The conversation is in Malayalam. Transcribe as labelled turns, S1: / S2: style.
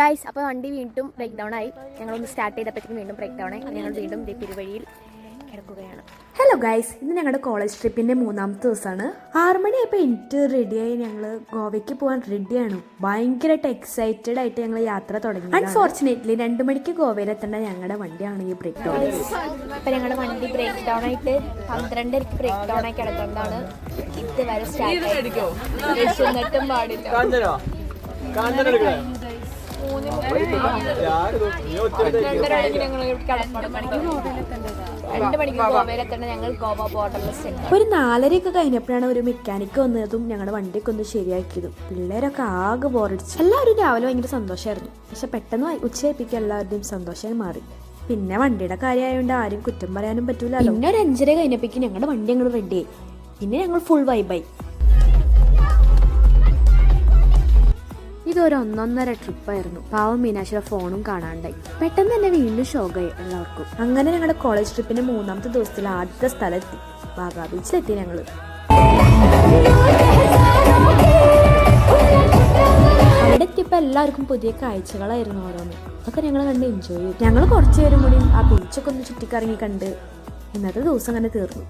S1: ഗൈസ്, അപ്പോൾ വണ്ടി വീണ്ടും ബ്രേക്ക് ഡൗൺ ആയി. ഞങ്ങളൊന്ന് സ്റ്റാർട്ട് ചെയ്തപ്പോഴത്തേക്കും വീണ്ടും ബ്രേക്ക് ഡൗൺ ആയി. ഞങ്ങൾ വീണ്ടും തിരുവഴിയിൽ കിടക്കുകയാണ്.
S2: ഹലോ ഗൈസ്, ഇന്ന് ഞങ്ങളുടെ കോളേജ് ട്രിപ്പിൻ്റെ 3ാമത്തെ ദിവസമാണ്. 6 മണിയായപ്പോൾ എനിക്ക് റെഡിയായി. ഞങ്ങൾ ഗോവയ്ക്ക് പോകാൻ റെഡിയാണ്. ഭയങ്കരമായിട്ട് എക്സൈറ്റഡ് ആയിട്ട് ഞങ്ങൾ യാത്ര തുടങ്ങി. അൺഫോർച്ചുനേറ്റ്ലി 2 മണിക്ക് ഗോവയിലെത്തേണ്ട ഞങ്ങളുടെ വണ്ടിയാണ് ഈ ബ്രേക്ക് ഡൗൺ.
S1: ഇപ്പം ഞങ്ങളുടെ വണ്ടി ബ്രേക്ക് ഡൗൺ ആയിട്ട് 12:30 ബ്രേക്ക് ഡൗൺ ആയി കിടക്കുന്നതാണ്. ഇതുവരെ സ്റ്റാർട്ട് ആയിട്ടും പാടില്ല. 2 മണിക്ക് ഗോവയിലെത്തേണ്ട ഞങ്ങൾ ഗോവ ബോർഡറിൽ
S2: ഒരു 4:30 കഴിഞ്ഞപ്പോഴാണ് ഒരു മെക്കാനിക്ക് വന്നതും ഞങ്ങളുടെ വണ്ടിയൊക്കെ ഒന്ന് ശരിയാക്കിയതും. പിള്ളേരൊക്കെ ആകെ ബോറടിച്ചു. എല്ലാവരും രാവിലെ ഭയങ്കര സന്തോഷമായിരുന്നു. പക്ഷെ പെട്ടെന്ന് ഉച്ചയായിപ്പിക്കുക എല്ലാവരുടെയും സന്തോഷമായി മാറി. പിന്നെ വണ്ടിയുടെ കാര്യമായതുകൊണ്ട് ആരും കുറ്റം പറയാനും പറ്റൂല. പിന്നെ ഒരു 5:30 കഴിഞ്ഞപ്പോഴേക്കും ഞങ്ങളുടെ വണ്ടി ഞങ്ങൾ റെഡിയായി. പിന്നെ ഞങ്ങൾ ഫുൾ വൈബായി. ഇതൊരു 1.5 ട്രിപ്പായിരുന്നു. പാവം മീനാക്ഷിയുടെ ഫോണും കാണാണ്ടായി. പെട്ടെന്ന് തന്നെ വീണ്ടും ഷോക്കായി എല്ലാവർക്കും. അങ്ങനെ ഞങ്ങളുടെ കോളേജ് ട്രിപ്പിന്റെ 3ാമത്തെ ദിവസത്തിൽ ആദ്യത്തെ സ്ഥലമെത്തി. വാഗാ ബീച്ചിലെത്തി ഞങ്ങൾ. അവിടെ എത്തിയപ്പോൾ എല്ലാവർക്കും പുതിയ കാഴ്ചകളായിരുന്നു ഓരോന്ന്. അതൊക്കെ ഞങ്ങൾ കണ്ട് എൻജോയ് ചെയ്തു. ഞങ്ങൾ കുറച്ചു പേരും കൂടി ആ ബീച്ചൊക്കെ ഒന്ന് ചുറ്റിക്കറങ്ങി കണ്ട് ഇന്നത്തെ ദിവസം അങ്ങനെ തീർന്നു.